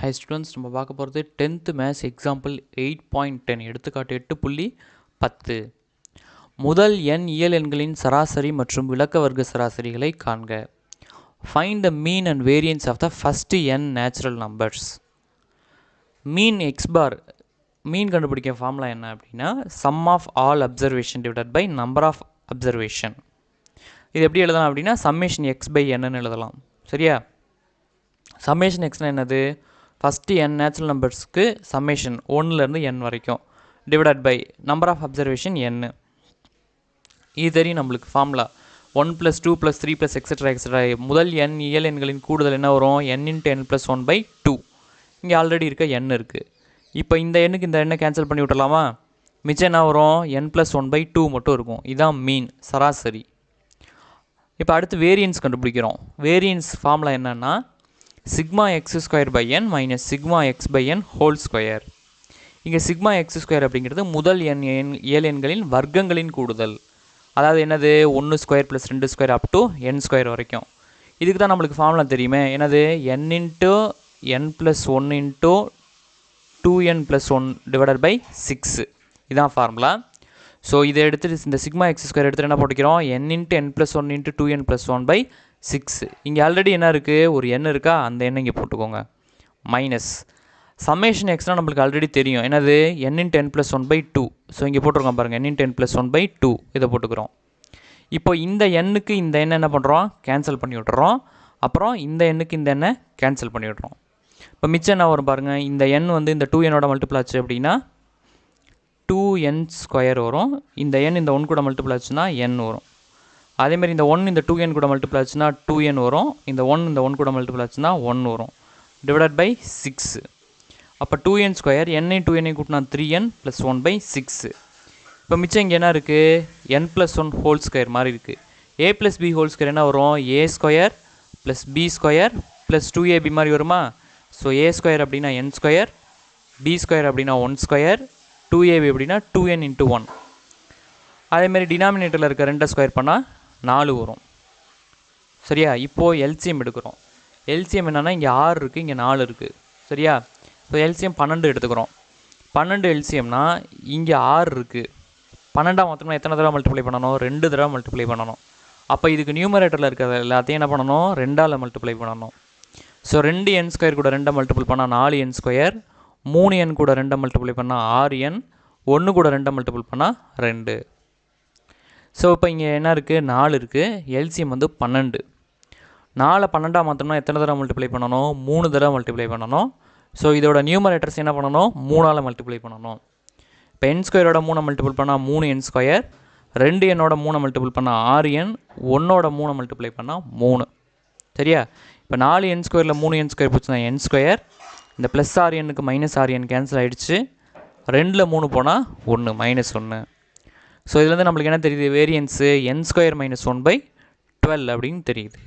High students, நம்ம பார்க்க போகிறது 10th மேத்ஸ் எக்ஸாம்பிள் 8.10 எடுத்துக்காட்டு 8.10 முதல் n இயல் எண்களின் சராசரி மற்றும் விளக்க வர்க்க சராசரிகளை காண்க. Find the mean and variance of the first n natural numbers. Mean X bar, mean கண்டுபிடிக்க ஃபார்முலா என்ன அப்படின்னா sum of all observation divided by number of observation. இது எப்படி எழுதலாம் அப்படின்னா சம்மேஷன் எக்ஸ் பை என்னன்னு எழுதலாம். சரியா? சம்மேஷன் எக்ஸ்னால் என்னது? ஃபஸ்ட்டு n நேச்சுரல் நம்பர்ஸ்க்கு சம்மேஷன் 1லேருந்து n வரைக்கும் divided by number of observation n. இது தெரியும் நம்மளுக்கு ஃபார்முலா 1 + 2 + 3 + எக்ஸெட்ரா. முதல் n இயல் எண்களின் கூடுதல் என்ன வரும்? n × n + 1/2. இங்கே ஆல்ரெடி இருக்க n இருக்குது. இப்போ இந்த எண்ணுக்கு இந்த எண்ணை கேன்சல் பண்ணி விட்டுலாமா? மிச்சம் என்ன வரும்? n + 1/2 மட்டும் இருக்கும். இதுதான் மீன், சராசரி. இப்போ அடுத்து வேரியன்ஸ் கண்டுபிடிக்கிறோம். வேரியன்ஸ் ஃபார்முலா என்னென்னா σx² n - σx/n whole square. இங்கே σx² அப்படிங்கிறது முதல் இயல் எண்களின் வர்க்கங்களின் கூடுதல். அதாவது என்னது? 1² + 2² அப் டு n² வரைக்கும். இதுக்கு தான் நம்மளுக்கு ஃபார்முலா தெரியுமே. என்னது? n × n + 1 × 2n + 1 divided by 6. இதுதான் ஃபார்முலா. ஸோ இதை எடுத்துகிட்டு இந்த σx² எடுத்துகிட்டு என்ன போட்டுக்கிறோம்? n × n + 1 × 2n + 1/6. இங்கே ஆல்ரெடி என்ன இருக்குது? ஒரு n இருக்கா? அந்த எண்ணை இங்கே போட்டுக்கோங்க. மைனஸ் சம்மேஷன் எக்ஸ்னால் நம்மளுக்கு ஆல்ரெடி தெரியும். என்னது? n × n + 1/2. ஸோ இங்கே போட்டிருக்கோம் பாருங்கள், n × n + 1/2 இதை போட்டுக்கிறோம். இப்போ இந்த எண்ணுக்கு இந்த எண்ணை என்ன பண்ணுறோம்? கேன்சல் பண்ணி விட்டுறோம். அப்புறம் இந்த எண்ணுக்கு இந்த எண்ணை கேன்சல் பண்ணி விட்றோம். இப்போ மிச்சம் என்ன வரும் பாருங்கள். இந்த n வந்து இந்த 2n மல்டிபிள் ஆச்சு அப்படின்னா 2n² வரும். இந்த n இந்த 1 கூட மல்டிபிள் ஆச்சுன்னா n வரும். அதேமாதிரி இந்த 1 இந்த 2n கூட மல்டிபிள் ஆச்சுன்னா 2n வரும். இந்த 1 இந்த 1 கூட மல்டிபிள் ஆச்சுன்னா 1 வரும். Divided by 6. அப்போ 2n², n × 2n கூட்டினா 3n + 1/6. இப்போ மிச்சம் இங்கே என்ன இருக்குது? n + 1 ஹோல் ஸ்கொயர் மாதிரி இருக்குது. a + b ஹோல் ஸ்கொயர் என்ன வரும்? a² + b² + 2ab மாதிரி வருமா? ஸோ a² அப்படின்னா n², b² அப்படின்னா 1², 2ab அப்படின்னா 2n × 1. அதேமாதிரி டினாமினேட்டரில் இருக்க 2 ஸ்கொயர் பண்ணால் 4 வரும். சரியா? இப்போது எல்சிஎம் எடுக்கிறோம். எல்சிஎம் என்னென்னா இங்கே 6 இருக்குது, இங்கே 4 இருக்குது. சரியா? இப்போ எல்சிஎம் 12 எடுத்துக்கிறோம். 12 எல்சிஎம்னா இங்கே 6 இருக்குது. 12 மொத்தமாக எத்தனை தடவை மல்டிப்ளை பண்ணணும்? 2 தடவை மல்டிப்ளை பண்ணணும். அப்போ இதுக்கு நியூமரேட்டரில் இருக்கிற எல்லாத்தையும் என்ன பண்ணணும்? 2ஆல் மல்டிப்ளை பண்ணணும். ஸோ 2n² கூட 2 மல்டிப்ளை பண்ணால் 4n², 3n கூட 2 மல்டிப்ளை பண்ணால் 6n, 1 கூட 2 மல்டிப்ளை பண்ணால் 2. ஸோ இப்போ இங்கே என்ன இருக்குது? 4 இருக்குது. எல்சிஎம் வந்து 12. 4 12ஆக மாற்றணும்னா எத்தனை தடவை மல்டிப்ளை பண்ணணும்? 3 தடவை மல்டிப்ளை பண்ணணும். ஸோ இதோட நியூமரேட்டர்ஸ் என்ன பண்ணணும்? 3ஆல் மல்டிப்ளை பண்ணணும். இப்போ n² 3 மல்டிபிள் பண்ணால் 3n², 2n 3 மல்டிபிள் பண்ணால் 6n, 1 3 மல்டிப்ளை பண்ணால் 3. சரியா? இப்போ 4n² 3n² போச்சுன்னா n², இந்த ப்ளஸ் 6nக்கு மைனஸ் 6n கேன்சல் ஆகிடுச்சு. 2ல் 3 போனால் 1 -1. ஸோ இதுலேருந்து நம்மளுக்கு என்ன தெரியுது? வேரியன்ஸு n² - 1/12 அப்படின்னு தெரியுது.